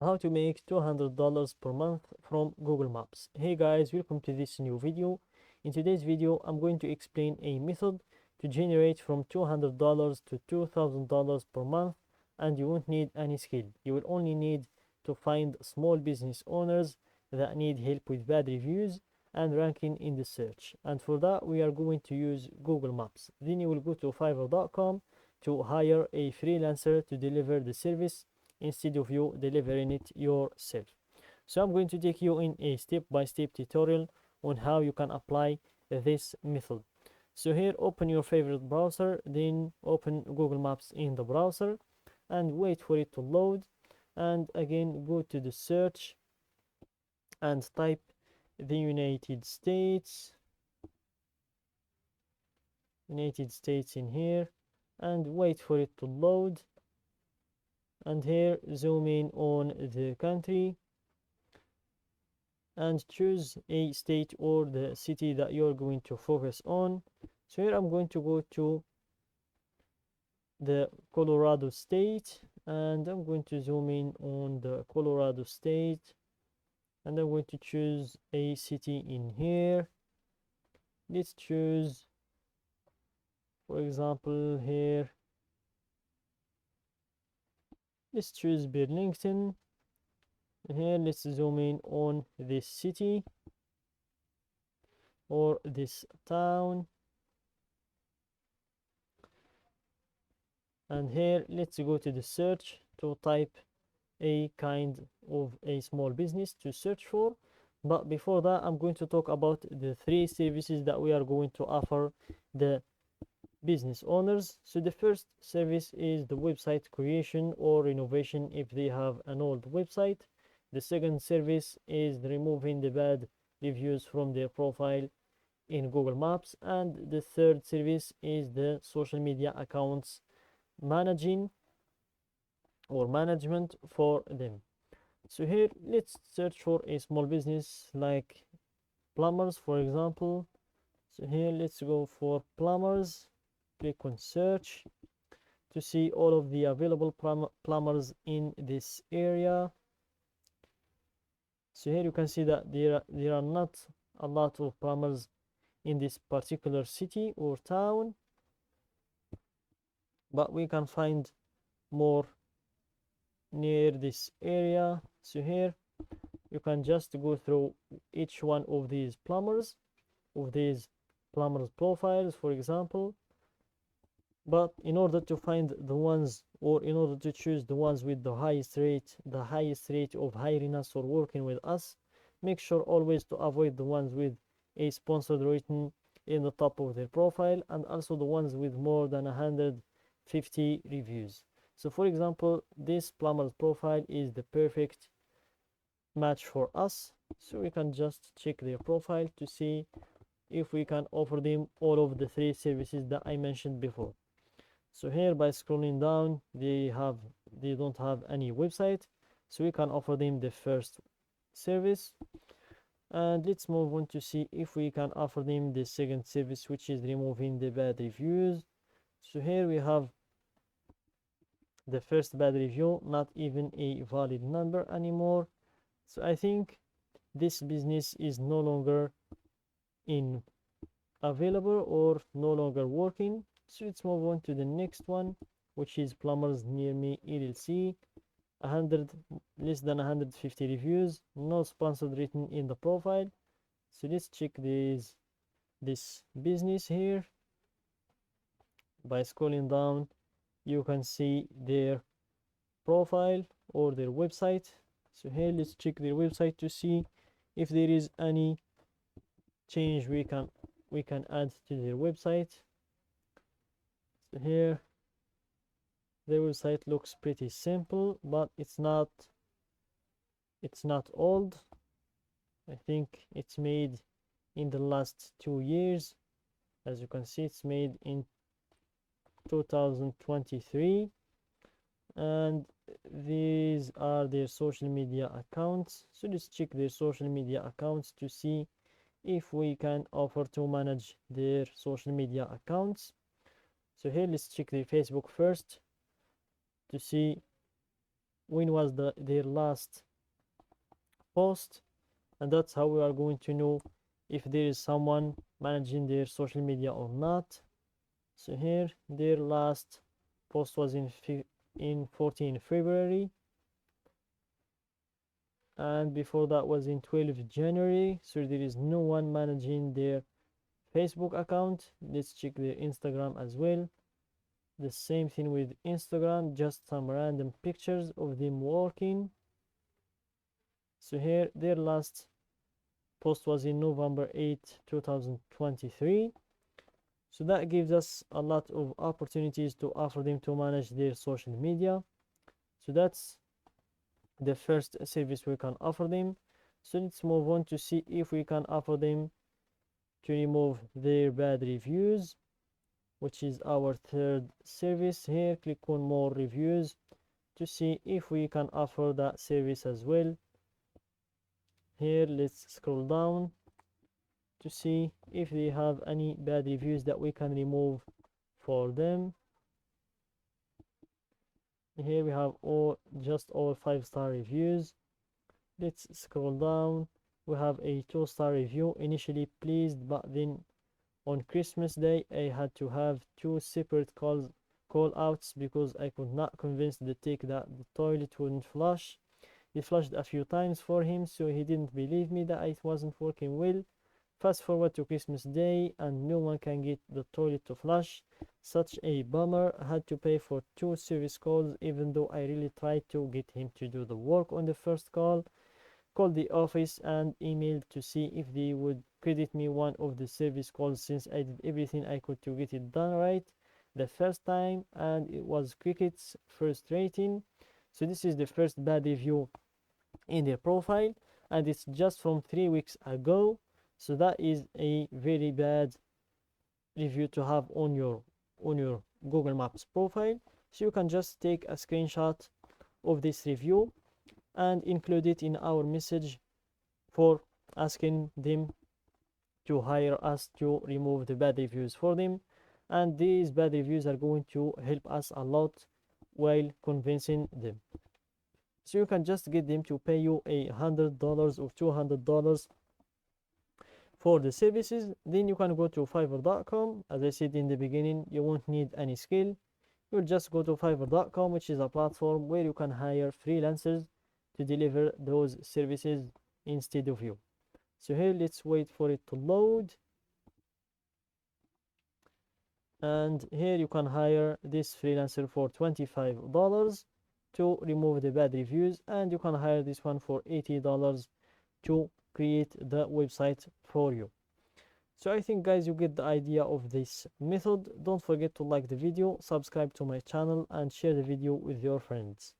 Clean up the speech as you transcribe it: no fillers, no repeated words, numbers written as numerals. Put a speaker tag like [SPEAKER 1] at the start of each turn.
[SPEAKER 1] How to make $200 per month from Google Maps. Hey guys, welcome to this new video. In today's video, I'm going to explain a method to generate from $200 to $2,000 per month, and you won't need any skill. You will only need to find small business owners that need help with bad reviews and ranking in the search. And for that, we are going to use Google Maps. Then you will go to fiverr.com to hire a freelancer to deliver the service instead of you delivering it yourself. So I'm going to take you in a step-by-step tutorial on how you can apply this method. So here, open your favorite browser, then open Google Maps in the browser and wait for it to load. And again, go to the search and type the United States in here and wait for it to load. And here, zoom in on the country and choose a state or the city that you're going to focus on. So here I'm going to go to the Colorado state and I'm going to zoom in on the Colorado state and I'm going to choose a city in here. Let's choose, for example, here, let's choose Burlington. Here, let's zoom in on this city or this town. And here, let's go to the search to type a kind of a small business to search for. But before that, I'm going to talk about the three services that we are going to offer the business owners. So the first service is the website creation or renovation if they have an old website. The second service is removing the bad reviews from their profile in Google Maps. And the third service is the social media accounts management for them. So here, let's search for a small business like plumbers, for example. So here, let's go for plumbers. Click on search to see all of the available plumbers in this area. So here you can see that there are not a lot of plumbers in this particular city or town, but we can find more near this area. So here you can just go through each one of these plumbers profiles, for example. But in order to find the ones, or in order to choose the ones with the highest rate of hiring us or working with us, make sure always to avoid the ones with a sponsored written in the top of their profile, and also the ones with more than 150 reviews. So for example, this plumber's profile is the perfect match for us. So we can just check their profile to see if we can offer them all of the three services that I mentioned before. So here, by scrolling down, they don't have any website, so we can offer them the first service. And let's move on to see if we can offer them the second service, which is removing the bad reviews. So here we have the first bad review, not even a valid number anymore. So I think this business is no longer in available or no longer working. So let's move on to the next one, which is Plumbers Near Me LLC. 100 less than 150 reviews, no sponsored written in the profile. So let's check this business here. By scrolling down, you can see their profile or their website. So here, let's check their website to see if there is any change we can add to their website. So here, their website looks pretty simple, but it's not old. I think it's made in the last 2 years. As you can see, it's made in 2023, and these are their social media accounts. So let's check their social media accounts to see if we can offer to manage their social media accounts. So here, let's check their Facebook first to see when was their last post, and that's how we are going to know if there is someone managing their social media or not. So here their last post was in 14 February, and before that was in 12 January. So there is no one managing their Facebook account. Let's check their Instagram as well. The same thing with Instagram, just some random pictures of them working. So here their last post was in November 8, 2023. So that gives us a lot of opportunities to offer them to manage their social media. So that's the first service we can offer them. So let's move on to see if we can offer them to remove their bad reviews, which is our third service. Here click on more reviews to see if we can offer that service as well. Here let's scroll down to see if they have any bad reviews that we can remove for them. Here we have just all 5-star reviews. Let's scroll down. We have a 2-star review. Initially pleased, but then on Christmas Day I had to have 2 separate call outs because I could not convince the tech that the toilet wouldn't flush. He flushed a few times for him, so he didn't believe me that it wasn't working well. Fast forward to Christmas Day and no one can get the toilet to flush. Such a bummer. I had to pay for 2 service calls even though I really tried to get him to do the work on the first call. Called the office and emailed to see if they would credit me one of the service calls since I did everything I could to get it done right the first time, and it was crickets. Frustrating. So this is the first bad review in their profile, and it's just from 3 weeks ago. So that is a very bad review to have on your Google Maps profile. So you can just take a screenshot of this review and include it in our message for asking them to hire us to remove the bad reviews for them. And these bad reviews are going to help us a lot while convincing them. So you can just get them to pay you $100 or $200 for the services. Then you can go to Fiverr.com. As I said in the beginning, you won't need any skill. You'll just go to Fiverr.com, which is a platform where you can hire freelancers to deliver those services instead of you. So here let's wait for it to load, and here you can hire this freelancer for $25 to remove the bad reviews, and you can hire this one for $80 to create the website for you. So I think guys you get the idea of this method. Don't forget to like the video, subscribe to my channel, and share the video with your friends.